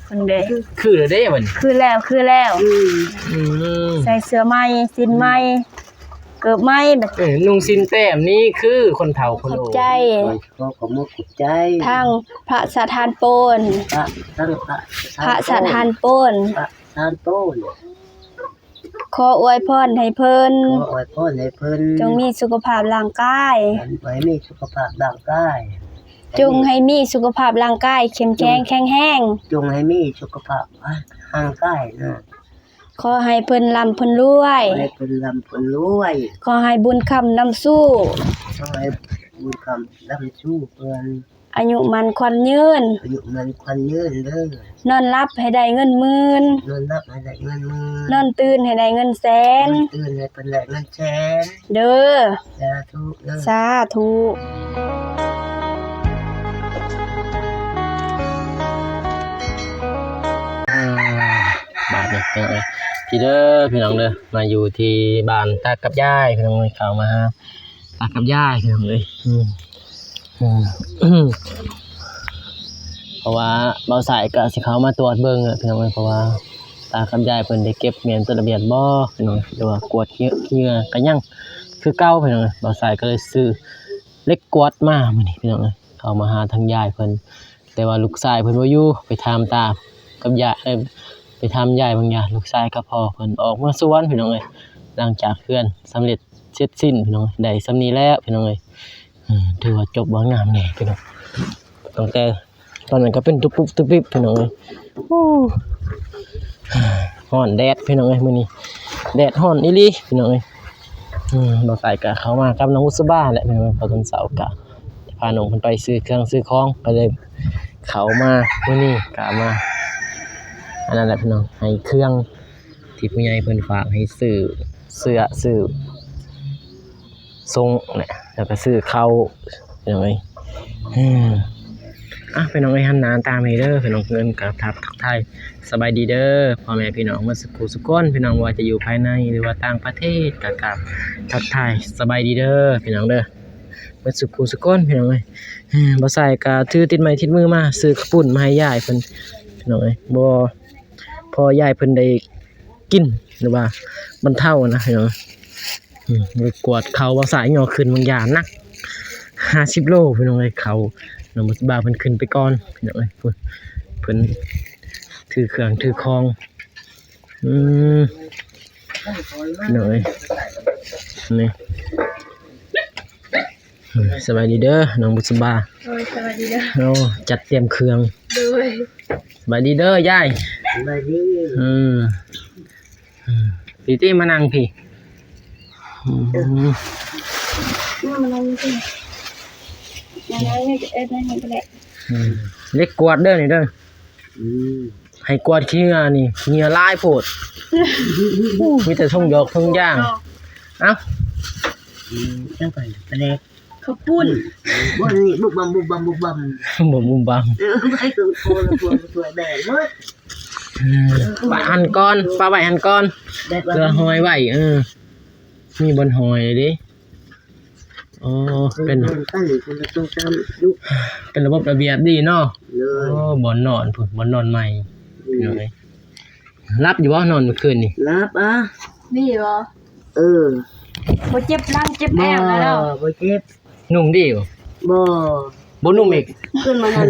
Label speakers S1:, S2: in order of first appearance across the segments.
S1: คนเด้
S2: คือเด้บัดนี้
S1: คือแล้วใส่เสื้อใหม่สิ้นใหม่เกิบใหม่แบบ
S2: นุ่งสิ้นแต้มนี่คือคนเฒ่าคนโอ
S1: ใจ
S3: ขอบมุกใจ
S1: ทางพระสถานโปนพระสถานโปนขออวยพรให้เพิ่นจงมีสุขภาพร่างกายจงให้มีสุขภาพร่างกายเข้มแข็งแข็งแรง
S3: จงให้มีสุขภาพร่างกาย
S1: ขอให้เพิ่นร่ำเพิ่นรวยขอให้บุญคำนำสู้
S3: เพิ่น
S1: อายุมันขวัญยืน
S3: เด้
S1: อนอนหลับให้ได้เงินหมื่นนอนตื่นให้ได้เงินแสน
S3: ให้เพิ่นได้เงินแสน
S1: เด้อ
S3: สาธุ
S2: บาดนี่พี่เด้อพี่น้องเด้อมาอยู่ที่บ้านตากับยายพี่น้องเอ้ยเข้ามาตากับยายพี่น้องเอ้ยเพราะว่าเบาสายก็สิเข้ามาตรวจเบิ่งพี่น้องเอ้ยเพราะว่าตากับยายเพิ่นได้เก็บเมียนตัวระเบียบบ่พี่น้องหรือว่ากวดเหงื่อก็ยังคือเก่าพี่น้องเอ้ยเบาสายก็เลยซื้อเล็กกวดมามื้อนี้พี่น้องเอ้ยเข้ามาหาทางยายเพิ่นแต่ว่าลูกชายเพิ่นบ่อยู่ไปถามตากับยายไปทำยายบางอย่างลูกชายกับพ่อเพิ่นออกมาสวนพี่น้องเอ้ยหลังจากเพื่อนสำเร็จเสร็จสิ้นพี่น้องได้สำนี้แล้วพี่น้องเอ้ยถือว่าจบบ่งามแน่พี่น้องตั้งแต่ตอนนั้นก็เป็นตุ๊บตุ๊บพี่น้องเอ้ยร้อนแดดพี่น้องเอ้ยมื้อนี้แดดร้อนอีหลีพี่น้องเอ้ยบ่ใส่ก็เข้ามากับน้องอุสบาแหละพี่น้องพอตอนเช้าก็พาน้องเพิ่นไปซื้อเครื่องซื้อของก็เลยเข้ามามื้อนี้ก็มาอันนั้นแหละพี่น้องให้เครื่องที่ผู้ใหญ่เพิ่นฝากให้ซื้อเสื้อซื้อทรงเนี่ยแล้วก็ซื้อข้าวพี่น้องเอ้ยพี่น้องเอ้ยหันหน้าตามให้เด้อพี่น้องเพิ่นกับทักทายสบายดีเด้อพ่อแม่พี่น้องเมื่อสักครู่สักคนพี่น้องว่าจะอยู่ภายในหรือว่าต่างประเทศก็กับทักทายสบายดีเด้อพี่น้องเด้อเมื่อสักครู่สักคนพี่น้องเอ้ยบ่ใส่ก็ถือติดไม้ติดมือมาซื้อข้าวปุ้นมาให้ยายเพิ่นพี่น้องเอ้ยบ่พอยายเพิ่นได้กินหรือว่าบรรเทานะพี่น้องไปกวดเขาบ่สายย่อขึ้นบางอย่างหนัก50โลพี่น้องเอ้ยเขาน้องมุสบาเพิ่นขึ้นไปก่อนพี่น้องเอ้ยเพิ่นถือเครื่องถือของพี่น้องเอ้ยนี่สบายดีเด้อน้องมุสบา
S1: สวัสดีเด้อ
S2: โอ้จัดเตรียมเครื่อง
S1: ด้วย
S2: สบายดีเด้อยายพี่มานั่งพี่
S1: มานั่งพี่นั่งนี่นั่งก็ได้
S2: เล็กกวาดเด้อนี่เด้อให้กวาดขี้งานนี่เหงื่อลายโพดมีแต่ท่งยอกท่งย่างเอ้า
S3: จังไปแล้
S1: ข้าวปุ้น
S3: บ่นี่บุบบัม
S2: บ่บุมบัม
S3: ให้คือโคละตัวแบกหมด
S2: ปลาหันก้อนปลาใบหันก้อนเกลือหอยไว้มีบนหอยดิอ๋อเป็นระบบระเบียบดีเนาะโอ้บ่นอนพุ่นบ่นอนใหม่เลยรับอยู่บ่นอนเมื่อคืนนี่
S3: รับ
S1: นี่บ่บ่เจ็บหลังเจ็บแอวแล้ว
S3: บ่เจ็บ
S2: นุ่มดีบ่นุ่มอีก
S3: ขึ้นมานั่น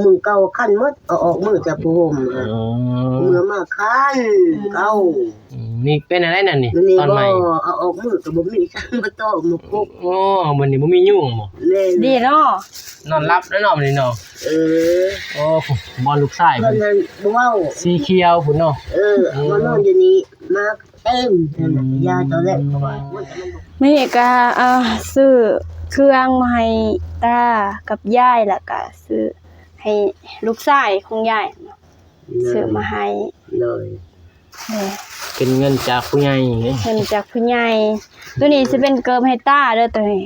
S3: มือเก่าคันหมดเอาออกมือจากผู้ห่มมือมาคันเก่า
S2: นี่เป็นอะไรนั่นนี่ตอนใหม่
S3: เอาออกมือก็บ่มีจังบ่ต้องมือปุ๊บ
S2: มื้อนี้บ่มียุ่งบ่
S1: ดีเนาะ
S2: นอนรับแล้วเนาะมื้อนี้เนาะโอ้บอลลูกชาย
S3: พุ่นบ่เว้า
S2: สีเขียวพุ่นเนาะ
S3: มานอนอยู่นี่มาเต็มยาตัวแรกก็ว่า
S1: มีก็ซื้อเครื่องมาให้ตากับยายแล้วก็ซื้อให้ลูกชายของยายซื้อมาให้
S3: เลย
S2: เป็นเงินจากผู้ใหญ่นี่
S1: เงินจากผู้ใหญ่ตัวนี้สิเป็นเกิบให้ตาเด้อตัวนี้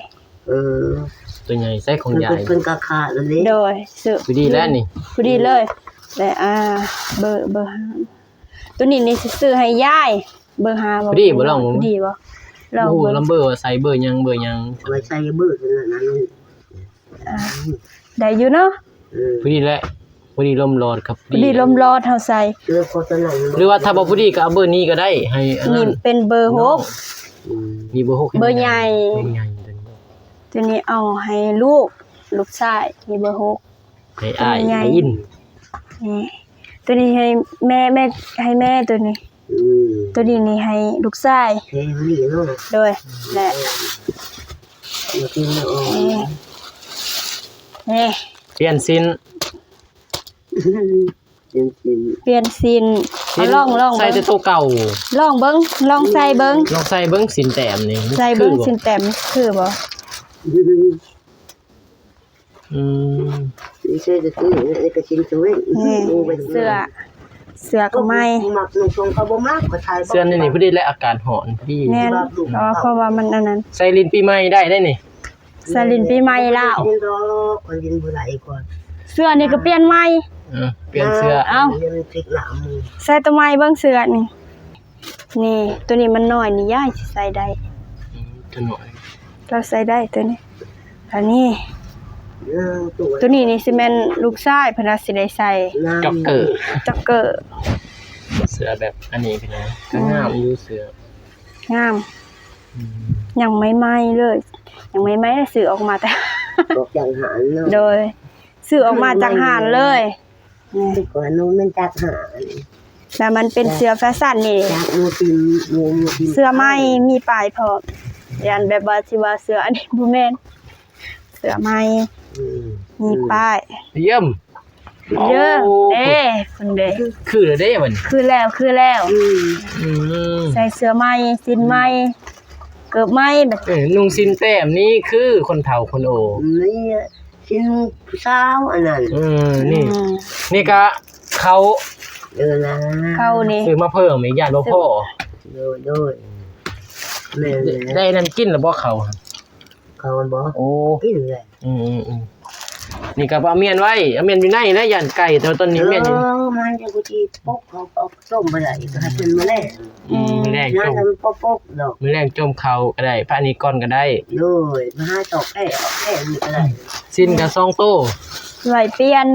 S2: ตัวใหญ่ใส่ของยาย
S3: เป็นกะขาดเลย
S1: โดยซื้อ
S2: พอดีแล้วนี่
S1: พอดีเลยแต่เบอร์5ตัวนี้นี่สิซื้อให้ยายเบอร์5บ่
S2: พอดีบ่ลอง
S1: พอดีบ่
S2: ลองลำเบอร์ใส่เบอร์ยัง
S3: ไว้ใส่เบอร์นั่น
S1: ได้อยู่เนาะ
S2: พอดีแล้ว พอดีลมร้อนครับ
S1: พอดีลมรอดเฮาใส่
S3: เลือกโฆษณา
S2: หรือว่าถ้าบ่พอดีก็เอาเบอร์นี้ก็ได้ให้อัน
S1: นี่
S2: นั้น
S1: เป็นเบอร์6
S2: มีเบอร์6
S1: เบอร์ใหญ่
S2: เบอร์ใหญ่ตัวนี้
S1: ตัวนี้เอาให้ลูกชายมีเบอร์6
S2: ให้อ้าย
S1: ใหญ่
S2: ให้อิน
S1: นี่ตัวนี้ให้แม่ให้แม่ตัวนี้ ตัวนี้นี่ให้ลูกชาย
S3: เฮ้ยนี่เนาะ
S1: โดยและ
S3: มากินเนาะ
S1: นี่
S2: เปลี่ยนซิน
S3: กิน
S1: เปลี่ยนซินเอาลอง
S2: ใส่
S1: เบิ่
S2: แต่
S1: ง
S2: ตัวเก่า
S1: ลองเบิ่งลองใส่เบิ่ง
S2: ลองใส่เบิ่งสินแต้มนี่
S1: ใส่เบิ่ง
S2: คือ
S1: สินแต้มคือบ่
S2: อืม
S3: นี่ใช่จะซื้อนี่ก็ชิ้นสวย
S1: นี่เสื้อก็ไม่
S3: มักนุ่งทรงเขาบ่มักก็ทาย
S2: เสื้อนี่พอดีและอากาศร้อนพอดี
S1: แน่นเพราะว่ามันอันนั้น
S2: ใส่ลิ้นปีใหม่ได้นี่
S1: สลินปีใหม่แล้ว
S3: กินรอคนกินบ่ไหลก่อน
S1: เสื้อนี่ก็เปลี่ยนใหม่
S2: เปลี่ยนเสื้อ
S1: เอ้า
S3: เรียนพริกหลามมือ
S1: ใส่ตัวใหม่เบิ่งเสื้อนี่นี่ตัวนี้มันน้อยนี่ยายสิใส่ได้
S2: จะหน่อย
S1: เราใส่ได้ตัวนี้อันนี้
S3: ตัว
S1: ตัวนี้นี่สิแม่นลูกชายเพิ่นน่ะสิได้ใส่
S2: จ็อกเกอร์
S1: จ็อกเกอร์
S2: เสื้อแบบอันนี้พี่น้องก็งามอยู่เสื้อง
S1: ามยังไม่ไหม้เลยยังไม่ไหม้เลยซื้อออกมาแต่
S3: บอกอย่างหารเนาะ
S1: โดยซื้อออกมาจากห้านเลยนี่
S3: ก่อนนู้นมันจักหา
S1: แล้วมันเป็นเสื้อแฟชั่นนี่
S3: จักมูติมมูติม
S1: เสื้อไหม้มีปลายพร้อมยันแบบว่าสิว่าเสื้ออันนี้บ่แม่นเสื้อไหม้มีป้าย
S2: เยี่ยม
S1: เยอะเด้เพิ่นเด้
S2: คือเด้มัน
S1: คือแล้ว ใส่เสื้อไหม้สิ้นไหม้เกือบไหม้แบบ
S2: นุ่งสินแต้มนี่คือคนเฒ่าคนโอ
S3: นี่ชิ้นสาวอันนั้น
S2: นี่ก็เขา
S3: นะ
S1: เข้านี่
S2: ซื้อมาเพิ่มอีกอย่างบ่พอ
S3: โดยแม่
S2: ได้นั่นกินแล้วบ่เขา
S3: เขาบอก
S2: โอ้
S3: กินเลย
S2: นี่ก็เอาเมียนไว้เอาเมียนอยู่ในนะย่านไก่แต่ต้นนี้เมียนอยู่
S3: มันจะกูจีปกเขาเอาต้มไปไหนก็ให้เป็นมาแล้
S2: มื้อแรก
S3: นั่
S2: จ
S3: น
S2: ม
S3: มันปกดอก
S2: มื้อแรกจมเขาก็ได้พระนี้ก่อนก็ได้
S3: เลยมาหาตอกแค่มีอะไร
S2: สิ้นก็2โต
S1: ไว้เปลี่ยน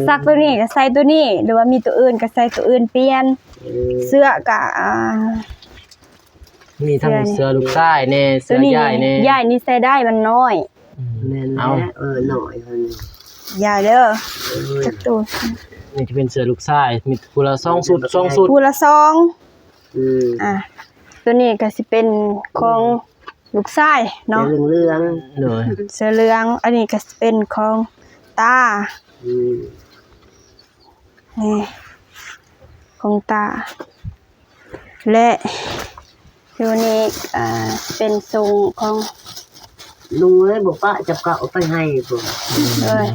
S1: ซักตัวนี้ก็ใส่ตัวนี้หรือว่ามีตัวอื่นก็ใส่ตัวอื่นเปลี่ยนเสื้อก็
S2: มีทั้งเสื้อลูกชายแน่เสื้
S1: ตัว
S2: อ
S1: นี้
S2: ยายแน่
S1: ยายนี่ใส่ได้มันน้อย
S3: แม่นหน่อยคน
S1: ยายเด้อจักตัว
S2: นี่จะเป็นเสื้อลูกชายมีผู้ละ2สุด2สุด
S1: ผู้ละ2ตัวนี้ก็สิเป็นของลูกชายเนาะ
S3: เรื่อง
S2: เด้อ
S1: เสื้อเหลืองอันนี้ก็สิเป็นของตานี่ของตาและตัวนี้เป็นทรงของ
S3: ลุงเลยบอกว่าจะเก่าไปให้ผม
S1: เลย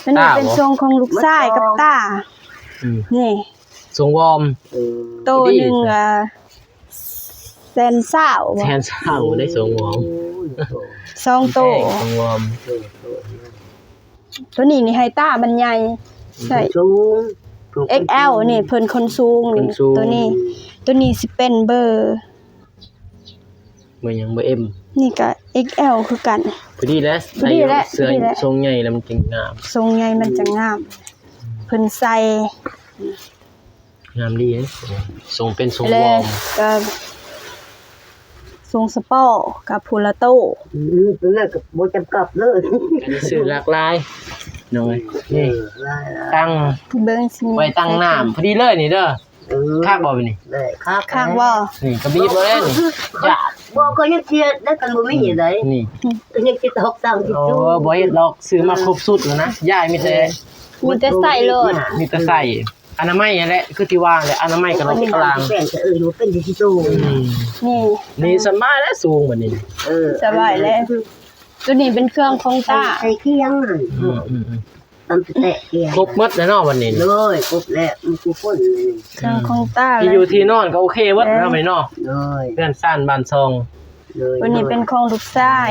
S1: ตัวนี้เป็นทรงของลูกชายกับตานี่
S2: ทรงวอร์ม
S1: โตหนึ่งแสนเศร้า
S2: แทนเช้าได้ทรงวอร์ม
S1: 2โต
S2: ทรงวอร์ม
S1: ตัวนี้นี่ไฮต้ามันใหญ่ใช่
S3: สูง
S1: XL นี่เพิ่นคนสูงนี่ตัวนี้สิเป็นเบอร์
S2: เบอร์หยังเบอร์ M
S1: นี่ก็ XL คือกัน
S2: พอดีแล้ว
S1: พอดีแล้ว
S2: เสื้อ
S1: พอดีแล้ว
S2: ทรงใหญ่แล้วมันจึงงาม
S1: ทรงใหญ่มันจะงามเพิ่นใส่
S2: งามดีนะทรงเป็นทรง
S1: แล้ว
S2: วอร์ม
S1: ก็ทรงสปอร์กับพูลาโต
S3: ตัวนั้นก็บ่จำกับเลย
S2: อันนี้ซื้อหลากหลายหน่อยนี่
S3: ได้
S2: ตั้ง
S1: เบิ่งสิมี
S2: ไว้ตั้งน้ำพอดีเลยนี่เด้อคากบ่ไปนี่
S3: ได้ครับ
S1: ข้างบ่
S2: นี่กระบีบบ่ได้นี่จ้ะ
S3: บ่ก็ยังเทียดได้กันบ่มีได้
S2: นี่
S3: ยังคิดตอกตังคิด
S2: โอ้
S3: จู
S2: บ่เฮ็ดหรอกซื้อมาครบสุดแล้วนะยายมีแต่
S1: มีแต่ใส่โลด
S2: มีแต่ใส่อนามัยนั่นแหละคือที่วางแหละอนามัยกับรถกลาง
S3: แป้งจะหนูเป็นที่สูง
S1: นี่
S2: นี่สบายและสูงบัดนี้
S1: สบายแล้วตัวนี้เป็นเครื่องของตา
S3: ใส่เคียงนั่นตำแตะเคียง
S2: ครบหมดแล้วเนาะวันนี้
S3: เลยครบแล้วมันกูพ่นเลย
S1: เครื่องของตา
S2: ที่อยู่ที่นอนก็โอเคเบิดเนาะไปเนาะ
S3: เลย
S2: เพื่อนซ่านบ้านซอง
S3: เลย
S1: ตัวนี้เป็นของลูกชาย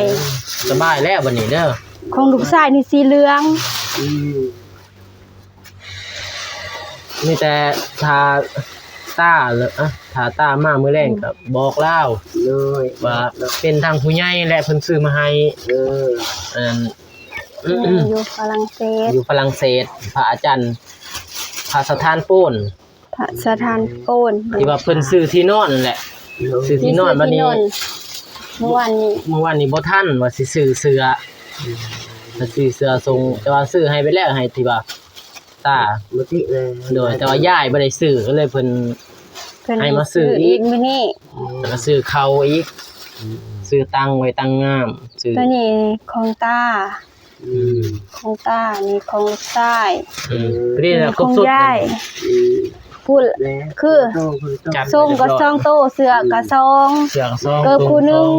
S2: สบายแล้วบัดนี้เด้อ
S1: ของลูกชายนี่สีเหลือง
S2: มีแต่ทาตาเลยทาตามามื้อแรงก็บอกเล่า
S3: เลย
S2: ว่าเป็นทางผู้ใหญ่และเพิ่นซื้อมาให้
S3: เออ
S1: อยู่ฝรั่งเศส
S2: อยู่ฝรั่งเศสพระอาจารย์ พระสถานโป้น
S1: พระสถานโกน
S2: ที่ว่าเพิ่นซื้อที่นอนนั่นแหละซื้อที่นอนบัดนี้
S1: เมื่อวานนี้
S2: บ่ทันว่าสิซื้อเสื้อถ้าซื้อเสื้อทรงแต่ว่าซื้อให้ไปแล้วให้ที่ว่าตา
S3: บ่ติเลย
S2: โดยแต่ว่ายายบ่ได้ซื้อก็เลยเพิ่น ให้มาซื้ออีก
S1: มื้อนี้
S2: แล้วก็ซื้อข้าวอีกซื้อตังไว้ตังงามซื้อ
S1: ตัวนี้ของตา
S3: อืม
S1: ของตานี่ของลูกชาย
S2: นี่แหละครบ
S1: ของ
S2: สุด
S1: ยาย
S3: อืม
S1: พูด
S3: แล้ว
S1: คือ
S2: จัด
S1: ส่งก็ส่งโตเสื้อก็ส่ง
S2: เสื้อก็ซอง
S1: เกิบคู่หนึง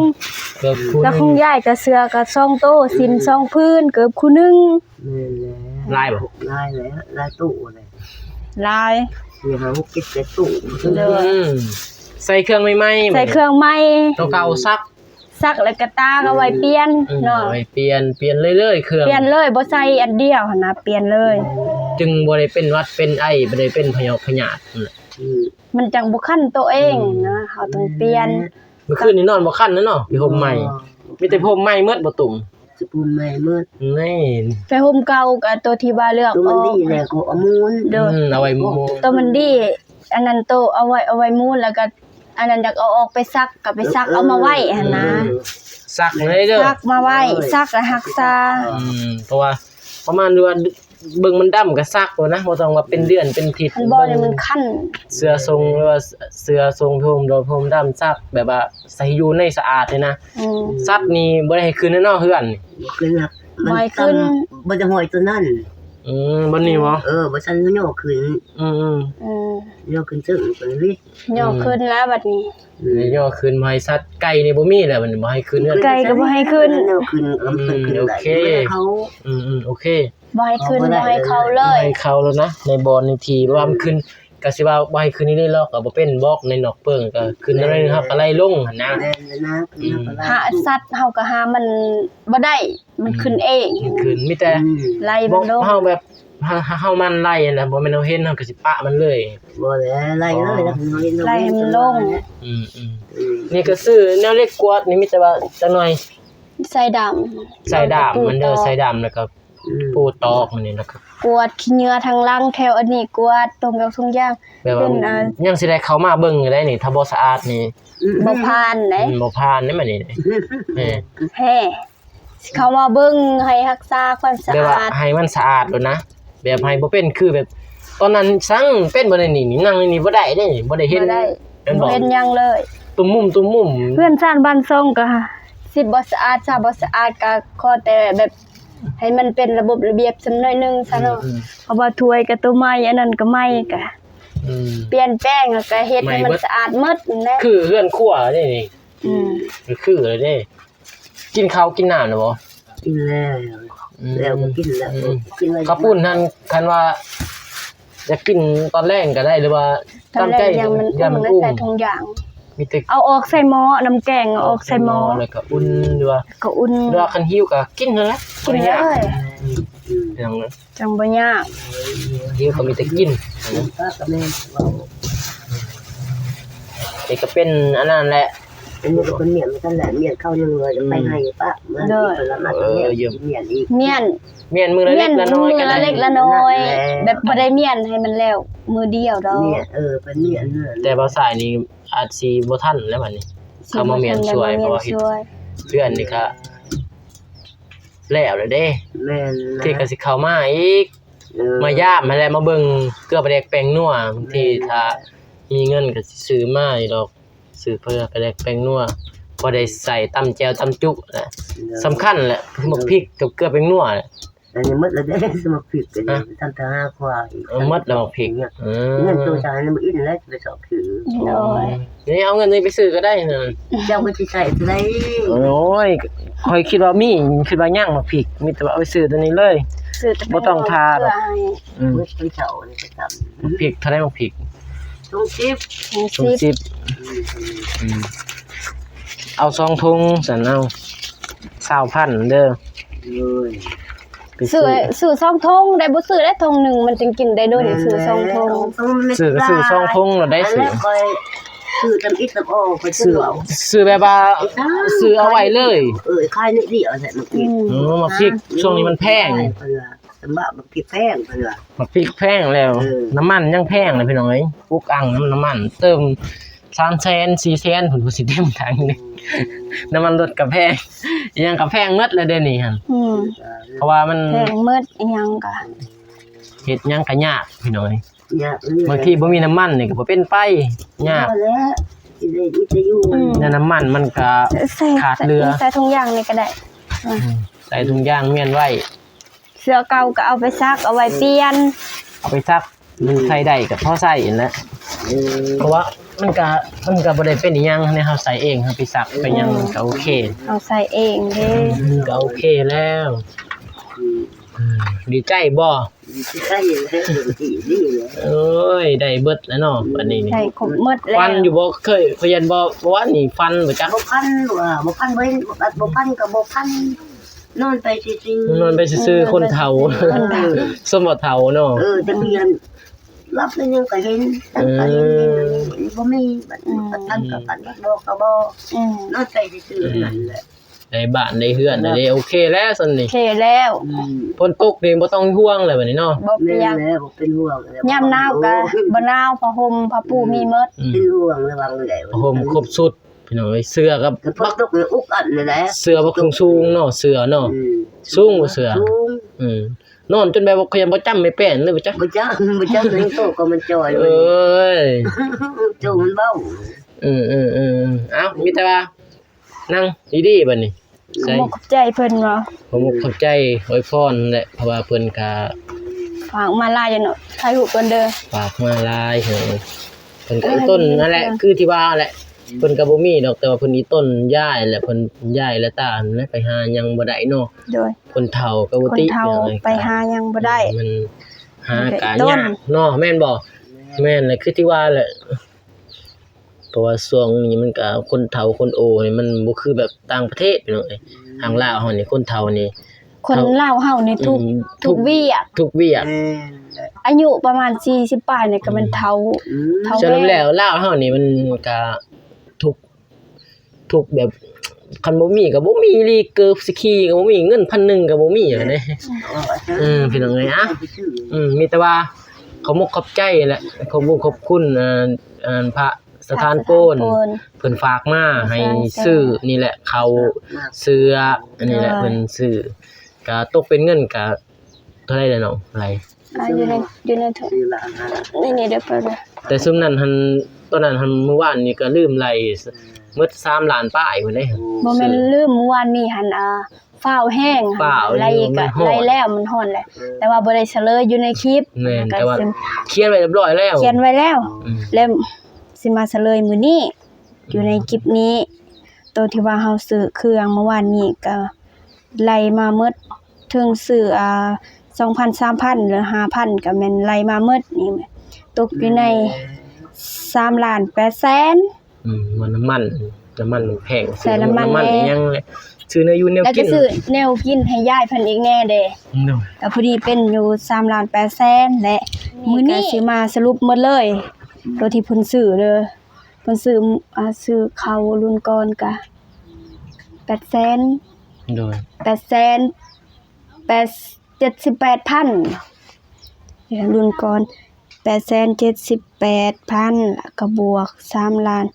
S2: เกิบคู่ห
S1: แล้วข
S2: นึ
S1: อง งยายก็เสื้อก็ส่งโตสินส่งพื้นเกิบคู่หนึง
S3: แม่นแล้ว
S2: ลายบ่
S3: ลายแล้วลายตู้เลย
S1: ลาย
S3: มีหางกิ๊กแต่ตู้
S2: ใส่เครื่องใหม่ๆ
S1: ใส่เครื่องใหม่
S2: ตัวเก่าซัก
S1: ซักแล้วก็ตากเอาไว้เปลี่ยนเนาะ
S2: เอาไว้เปลี่ยนเรื่อยๆเครื่อง
S1: เปลี่ยนเลยบ่ใส่อันเดียวหั่นนะเปลี่ยนเลย
S2: จึงบ่ได้เป็นหวัดเป็นไอบ่ได้เป็นพยอกพยาธินั่นแหละ
S3: อืม
S1: มันจังบ่คันตัวเองนะเฮาต้องเปลี่ยน
S2: เมื่อคืนนี้นอนบ่คันนะเนาะพี่ห่มใหม่มีแต่ห่มใหม่หมดบ่ตุ่ม
S3: จะปูนใหม่เมื่อ
S2: นี่
S1: ไปห่มเก่ากับตัวที่ว่าเลือก
S3: ตัว
S1: อ
S3: มัน
S1: อก
S3: ดีแล้วก็เอามูล
S1: เด้อ
S2: เอาไว้โม
S1: ตัวมันดีอันนั้นโตเอาไว้มูนแล้วก็อันนั้นอยากเอาออกไปซักก็ไปซักเอามาไว้หั่นนะ
S2: ซักเลยเด้อ
S1: ซักมาไว้ซักแล้วรักษา
S2: เพราะว่าประมาณว่าเบิ่งมันดำก็ซักบ่นะบ่ต้องว่าเป็นเดือนเป็นอาทิตย์
S1: มันบ่นี่มันคัน
S2: เสื้อทรงหรือว่าเสื้อทรงผมโดยผมดำซักแบบว่าใส่อยู่ในสะอาดเลยนะ
S1: อืม
S2: ซักนี่บ่ได้ให้คืนแน่นอนเฮือนนี่
S3: บ่ขึ้นครับ
S1: บ่ให้ขึ้น
S3: บ่จะหอยตัวนั้น
S2: บ่นี่บ่
S3: บ่ซันโยกขึ้น
S2: อืม
S1: อืม
S3: โยกขึ้นซึ่งเป็นวิทย์
S1: ย่อขึ้นแล้วบัดนี้
S2: ๆย่อคืนบ่ให้ซัดไก่นี่บ่มีแล้วมันบ่ให้คืนเฮือน
S1: ไก่ก็บ่ให้ขึ้น
S3: โยกขึ้นขึ้น
S2: โอเค
S3: เขา
S2: โอเค
S1: บ่ให้ขึ้นบ่ให้เข้าเลย
S2: ให้เข้าแล้วนะในบอลในทีว่ามันขึ้นก็สิว่าบ่ให้ขึ้นนี่เลยหรอกก็บ่เป็นบล็อกในนอกเปิ้งก็ขึ้นอะไรนึงครับก็ไล่ลงหั่นนะ
S3: แม่นนะขึ้นมา
S1: หาสัตว์เฮาก็หามันบ่ได้มันขึ้นเอง
S2: ขึ้นมีแต่
S1: ไล่
S2: บ
S1: มั
S2: อน ก
S1: ลง
S2: เฮาแบบเฮามันไล่นะบ่แม่นเฮาเห็นเฮาก็สิปะมันเลย
S3: บ่แล้วไล่เลยแล้ว
S1: ไล่ให้มันลง
S2: นี่ก็ซื้อแนวเล็กกวดนี่มีแต่ว่าจักหน่อย
S1: ใส่ดำ
S2: ใส่ดามมันเด้อใส่ดามแล้วก็ปูตอกมันนี่แล้วก็
S1: กวดขี้เหงื่อทางหลังแถวอันนี้กวดตรงกับทุกอย่าง
S2: แบบ
S1: เป็
S2: ว่าน ยังสิได้เข้ามาเบิ่งอยู่ได้นี่ถ้าบ่สะอาดนี่
S1: บ่ผ่านไหน
S2: บ่ผ่านได้มันนี่เออ
S1: แฮ่เขามาเบิ่งให้รักษาความสะ
S2: แบบว่า
S1: อาด
S2: ให้มันสะอาดโลดนะแบบให้บ่เป็นคือแบบ ตอนนั้นสั่งเป็นบ่ได้นี่นั่งนี่บ่ได้เด้นี่บ่ได้เห็น
S1: บ่ได้
S2: เป็น
S1: บ่
S2: บ่
S1: เห็นหยังเลย
S2: ตุ้มมุม
S1: เพื่อนซ่านบ้านทรงก็สิบ่สะอาดซะบ่สะอาดก็ขอแต่แบบให้มันเป็นระบบระเบียบสักหน่อยนึงซะเนาะเพราะว่าถ้วยก็ตัวใหม่อันนั้นก็ใหม่ก็
S2: อืม
S1: เปลี่ยนแปลงแล้วก็เฮ็ดให้มันสะอาดหมดนั่นแหละ
S2: คือเฮือนครัวนี่นี่
S1: อืม
S2: คือเลยเด้กินข้าวกินน้ำน่ะบ่
S3: กินแล้วแล้วก็กินแล้วกินอะไร
S2: ข้าวปุ้นท่านคันว่าจะกินตอนแรกก็ได้หรือว่า
S1: ตอนแรกยังมัน
S2: ยาม
S1: มัน
S2: อุ้ม
S1: ใส่ถุงยาง
S2: มีแต่
S1: เอาออกใส่หม้อน้ำแกงเอาออกใส่หม้อ
S2: แล้วก็อุ่นหรือว่า
S1: ก็อุ่น
S2: หรือว่าคันหิวก็กินนั่นแหละ
S1: กินเลย
S2: อย่างนั้น
S1: จังบ่ยาก
S2: หิวก็มีแต่กิน
S3: ป้ากับแม่เรา
S2: นี่ก็เป็นอันนั้นแหละ
S3: เป็นมือคนเมียนมันแหละเมียนเข้านึงเลยจะไปให้ป้าเมื่อที่ละมาเมียนอีก
S1: เมียน
S2: เมียนมือละเล็กละน้อย
S1: มื
S2: ก็
S1: อ
S2: ได้
S1: ละเล็กละน้อยแบบบ่ได้เมียนให้มันแล้วมือเดียวดอก
S3: เมียเป็นเมียน
S2: แต่บ่สายนี่อาจสิบ่ทันแล้วบัดนี้เขามาเมียนช่วยเพราะว่าเฮ็ด
S1: ช่วย
S2: เพื่อนนี่ก็แล้วเด้
S3: แม่น
S2: ที่ก็สิเข้ามาอีกมายามมาแล้วมาเบิ่งเกลือปลาแดกแป้งนัวบางทีถ้ามีเงินก็สิซื้อมาอยู่ดอกซื้อเพื่อปลาแดกแป้งนัวพอได้ใส่ตำแจ่วตำจุแหละสำคัญแหละคือบักพริกกับเกลือแป้งนัวแหละ
S3: อันนี้มัดแล้วได้สมัครผิดกันทำทาง5ควาย
S2: เอาหมดแล้วบักพริก
S3: เงินตัวจานมันอินแล้วไปสอบถือ
S1: โดย
S2: นี่เอาเงินนี้ไปซื้อก็ได้นั่น
S3: เจ้าก็สิใส่ได้
S2: โอ้ยข่อยคิดว่ามีคิดว่าย่างบักพริกมีแต่ว่าเอาไปซื้อตัวนี้เลย
S1: ซื้อแต่
S2: บ่ต้องทาหรอก
S3: เมื่อไปเช้านี่ไปท
S2: บักพริกเท่าไหร่บักพริก
S3: ำต้องชิป
S2: เอา2ถุงสั่นเอา20,000เด้อ
S3: เลย
S2: ไป
S1: ซื้อ2ทงได้บ่ซื้อได้ทงหนึงมันจึงกินได้โดนซื้อ2ทง
S2: ซื้อก็ซื้อ2ถุงแล้วได้ซื้อ
S3: ซื้อตำอิดตำโอไป
S2: ซื้
S3: ซื้
S2: อ
S3: อเอา
S2: ซื้อแบบว่าซื้อเอาไว้เลย
S3: คายนิดเดียวใส่มากิน
S2: มาพริกช่วงนี้มันแพง
S3: สำบะบักพริกแพงเพิ่นว่า
S2: บักพริกแพงแล้ว น้ำมันยังแพงเลยพี่น้องเอ้ยกุกอังน้ำมันเติม300,000 400,000พุ่นสิเต็มถังนี่น้ำมันรถก็แพงอีหยังก็แพงหมดเลยเดี๋ยวนี้หั่นเพราะว่ามัน
S1: แพงหมดอีหยังก็
S2: เฮ็ดหยังก็ยากพี่น้องเอ้ย
S3: เนี่ย
S2: บางทีบ่มีน้ำมันนี่ก็บ่เป็นไปยาก
S3: แล้วสิได้วิทยุ
S2: แล้วน้ำมันมันก็
S1: ใส่
S2: ขาดเรือ
S1: ใส่ถุงยางนี่ก็ได้
S2: ใส่ถุงยางเมียนไว้
S1: เสื้อเก่าก็เอาไปซักเอาไว้เปลี่ยน
S2: เอาไปซักมันใส่ได้ก็พอใส่นั่นแหละเพราะว่ามันก็บ่ได้เป็นอีหยังให้เฮาใส่เองเฮาไปซักไปหยังมันก็โอเค
S1: เอาใส่เองเด้
S2: มันก็โอเคแล้วดีใจบ่
S3: สิใช่แล้วดีเลย
S2: โอ้ยได้เบิดแล้วเนาะบัดนี้นี่
S1: ใส่ครบหมดแล้ว
S2: ฟันอยู่บ่เคยพยันบ่ว่านี่ฟันบ่จัก
S3: บ่พันว่าบ่พันบ่บ่พันก็บ่พันนอนไปซื่อน
S2: อนไปซื่อๆคนเฒ่าสมบ่เฒ่าเนาะ
S3: จะเรียนรับแล้วยังก็เห็นตั้งก็เห็นบ่มีบัดตั้งก็ปันบ่ก็บ่นอนไปซื่อนั่นแหละ
S2: ได้บ้านได้เฮือนได้โอเคแล้วซั่นนี่
S1: โอเคแล้ว
S2: ฝนตกนี่บ่ต้องห่วงเลยบัดนี้เนาะ
S1: บ่เปียก
S3: แล้วบ่เป็นห่วง
S1: ยามหนาวก็บ่หนาวผ้าห่มผ้าปูมีหมด
S3: เป็นห่วงระวังเลย
S2: ผมครบสุดพี่น้องเอ้ยเสื้อกับ
S3: ก็พกตกอุกอันเลยแหละ
S2: เสื้อบักสูงๆเนาะเสื้อเนาะสูงกว่าเสื้ออนอนจนแบบว่าเขายังบ่จำไม่แป้นเลยบ่จ๊ะ
S3: บ่จ้าเลยโตก็มันจอย
S2: เอ้ย
S3: โตมันเบ้า
S2: เอ้ามีแต่ว่านั่งดีๆบัดนี้ใส่
S1: บ่ขอบใจเพิ่นว่า
S2: ผมเข้าใจอวยพรแหละเพราะว่าเพิ่นก็
S1: ฝากมาลายจังเนาะถ่ายรูปเพิ่นเด้อ
S2: ฝากมาหลายเพิ่นก็อีต้นนั่นแหละคือที่ว่าแหละเพิ่นก็บ่มีดอกแต่ว่าเพิ่นอีต้นย้ายแหละเพิ่นย้ายและตานั่นแหละไปหายังบ่ได้เนาะ
S1: โดย
S2: คนเฒ่าก็บ่
S1: คน
S2: ติ
S1: เฒ่าไปหายังบ่ได้
S2: มันหากะ
S1: ต้น
S2: ยากเนาะแม่นบ่แม่นแหละคือที่ว่าแหละเพราะว่าช่วงนี้มันก็คนเฒ่าคนโอนี่มันบ่คือแบบต่างประเทศพี่น้องเอ้ยทางลาวเฮานี่คนเฒ่านี่
S1: คนลาวเฮานี่ทุกวีอ่ะ
S2: ทุกเวียก
S1: อายุประมาณ40ปลายนี่ก็เป็นเฒ่า
S2: ฉะนั้นแล้วลาวเฮานี่มันก็ทุกแบบคันบ่มีก็บ่มีลีเกิบสิขี่ก็บ่มีเงิน1,000ก็บ่มีอะเด้พี่น้องเอ้ยอะมีแต่ว่าเขามกขอบใจแหละเขาบ่ขอบคุณพระสถานโปนเพิ่นฝากมาให้ซื้อนี่แหละเขาเสื้ออันนี้แหละเพิ่นซื้อก็ตกเป็นเงินก็เท่าไหร่แล้วเนาะอะไร
S1: อยู่ในถุงนี่เด้อเพิ่น
S2: แต่ซุมนั้นหันตอนนั้นหันเมื่อวานนี่ก็ลืมไล่หมด3ล้านป้ายพุ่นเด้
S1: บ่แม่นลืมเมื่อวานนี้หั่นฟ้าวแห้ง
S2: ฟ้าว
S1: ไล่ก็ไล่แล้วมันฮ้อนแหละแต่ว่าบ่ได้เฉลยอยู่ในคลิป
S2: แม่นแต่ว่าเขียนไว้เรียบร้อยแล้ว
S1: เขียนไว้แล้วแล้วสิมาเฉลยมื้อนี้อยู่ในคลิปนี้ตัวที่ว่าเฮาซื้อเครื่องเมื่อวานนี้ก็ไล่มาหมดถึงซื้อ2,000 3,000หรือ 5,000 ก็แม่นไล่มาหมดนี่ตกอยู่ใน3ล้าน8แสน
S2: มันน้ำมันมันแพง
S1: ใส่น้ำมัน
S2: ยังซื้อเนื้ออยู่แนว
S1: แล้ว
S2: กิ
S1: ก็
S2: น
S1: ซื้อแนวกินให้ยายเพิ่นอีกแน่เด้
S2: เนาะ
S1: ก็พอดีเป็นอยู่3ล้าน8แสนและมื้อนี้สิมาสรุปหมดเลยโดยที่เพิ่นซื้อเด้อเพิ่นซื้อข้าวรุ่นก่อนก็8แสน
S2: โดย
S1: 8แสน78,000รุ่นก่อน878,000แล้วก็บวก3ล้าน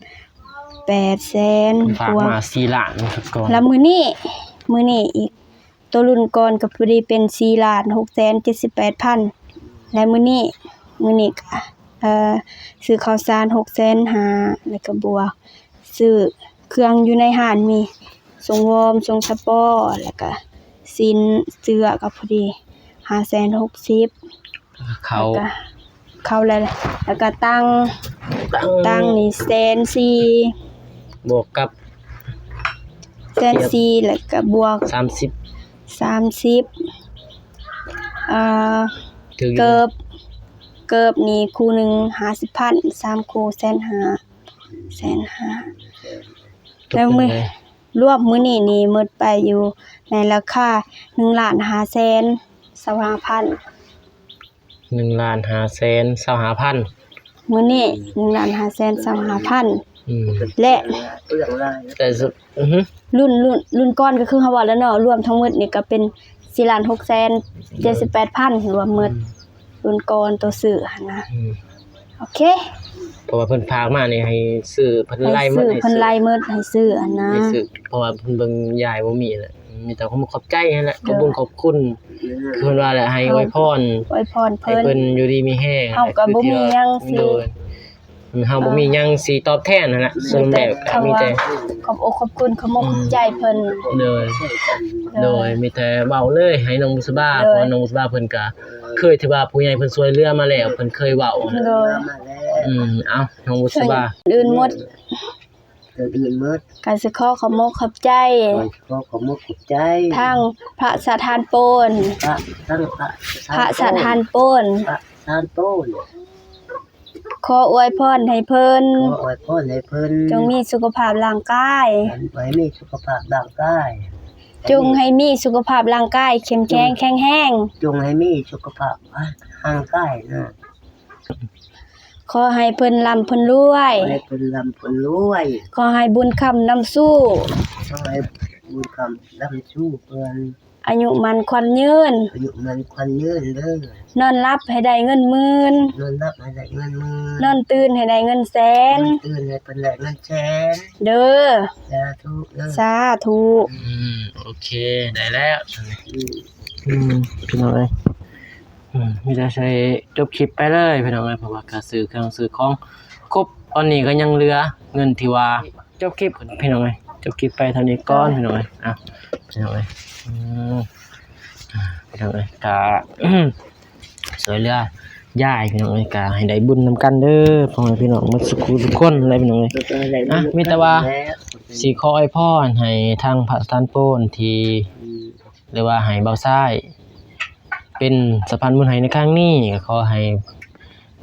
S1: 8แสน
S2: ฝาก
S1: บวก
S2: มา4ล้านก่อน
S1: แล้วมื้อนี้อีกตัวรุ่นก่อนก็พอดีเป็น4ล้าน678,000และมื้อนี้ก็ซื้อข้าวสาร6,500,000แล้วก็บวกซื้อเครื่องอยู่ในห้านมีส่งวอร์มส่งสปอร์แล้วก็สินเสื้อก็พอดี560,000
S2: เขา
S1: เข้าแล้วก็ตั้งนี่140,000
S2: บวกกับ
S1: 140,000แล้วก็บวก
S2: 30
S1: 30
S2: ถืออยู่
S1: เกิบนี่คู่หนึง50,000 3คู่150,000แล้วมื้อรวมมื้อนี้นี่หมดไปอยู่ในราคา1,525,000
S2: 1,525,000
S1: มื้อนี้1,525,000และ
S3: เรื่องไร
S2: แต่
S1: รุ่นก้อนก็คือเฮาว่าแล้วเนาะรวมทั้งหมดนี่ก็เป็น 4,678,000รวมหมดรุ่นก่อนตัวซื้อหั่นนะโอเค
S2: เพราะว่าเพิ่นพากมานี่ให้ซื้อเพิ่นไล่หมด
S1: เพิ่นไล่หมดให้ซื้ออันนะ
S2: ให้ซื้อเพราะว่าเพิ่นเบิ่งยายบ่มีแหละมีแต่ขอบใจนั่นแหละขอบคุญขอบคุณคือเพิ่นว่าแหละให้อวยพร
S1: อวยพร
S2: ให้
S1: เพิ่น
S2: เพิ่นอยู่ดีมีแรง
S1: เฮาก็บ่มีหยังสิ
S2: โดยเฮาบ่มีหยังสิตอบแทนนั่นแหละส่วนแบบก็มีแต่
S1: ขอบอกขอบคุณขอมกขอบใจเพิ่น
S2: โดยมีแต่เว้าเลยให้น้องบุษบาเพราะว่าน้องบุษบาเพิ่นก็เคยที่ว่าผู้ใหญ่เพิ่นช่วยเหลือมาแล้วเพิ่นเคยเว้า
S1: โดย
S3: มาแล้ว
S2: เอ้าน้องบุษบา
S1: อื่นหมด
S3: เกิดอื่นหมด
S1: ก็สิขอขอมกขอบใจ
S3: ขอขอบคุณขอบใจ
S1: ทางพระสถานโปน
S3: พระทั้งพระ
S1: พระสถานโปน
S3: พระทานโต้น
S1: ขออวยพรให้เพิ่น
S3: ขออวยพรให้เพิ่น
S1: จงมีสุขภาพร่างกาย
S3: ไว้มีสุขภาพร่างกาย
S1: จงให้มีสุขภาพร่างกายเข้มแข็งแข็งแรง
S3: จงให้มีสุขภาพร่างกายนะ
S1: ขอให้เพิ่นร่ำเพิ่นรวย
S3: ให้เพิ่นร่ำเพิ่นรวย
S1: ขอให้บุญคำนำสู้
S3: ขอให้บุญคำร่ำชูเพิ่น
S1: อายุมันขวัญยืน
S3: อายุมันควันยืนเด้อน
S1: อนหลับให้ได้เงินหมื่น
S3: นอนรับให้ได้เงินหมื่น
S1: นอนตื่นให้ได้เงินแสน
S3: ตื่นให้เพิ่นได้เงินแสน
S1: เด้อ
S3: สาธุเด้อ
S1: สาธุ
S2: โอเคได้แล้วพี่น้องเอ้ยมีแต่ใช้จบคลิปไปเลยพี่น้องเอ้ยเพราะว่าก็ซื้อเครื่องซื้อของครบตอนนี้ก็ยังเหลือเงินที่ว่าจบคลิปพี่น้องเอ้ยจบคลิปไปเท่านี้ก่อนพี่น้องเอ้ยพี่น้องเอ้ยพี่น้องเอ้ยก็สวยเรือยายพี่น้องเอ้ยก็ให้ได้บุญนำกันเด้อพ่อแม่พี่น้องหมดสุขทุกคนเลยพี่น้องเอ้ยมีแต่ว่าสิขออวยพรให้ทางพระสถานโปนที่หรือว่าให้เบาซ้ายเป็นสะพานบุญให้ในครั้งนี้ก็ขอให้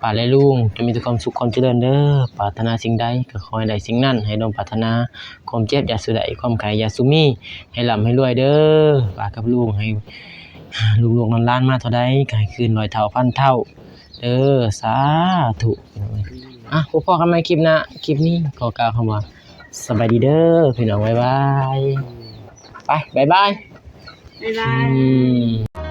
S2: ป้าและลุงจะมีแต่ความสุขความเจริญเด้อปรารถนาสิ่งใดก็ขอให้ได้สิ่งนั้นให้ดงปรารถนาความเจ็บอย่าสุดใดความไขอย่าสุมีให้ร่ำให้รวยเด้อป้ากับลุงให้ลูกๆล้านๆมาเท่าใดก็ให้คืน100เท่าพันเท่าเด้อสาธุพบกันใหม่คลิปหน้าคลิปนี้ขอกล่าวคำว่าสบายดีเด้อพี่น้องบ๊ายบายไปบ๊ายบาย
S1: บ๊ายบาย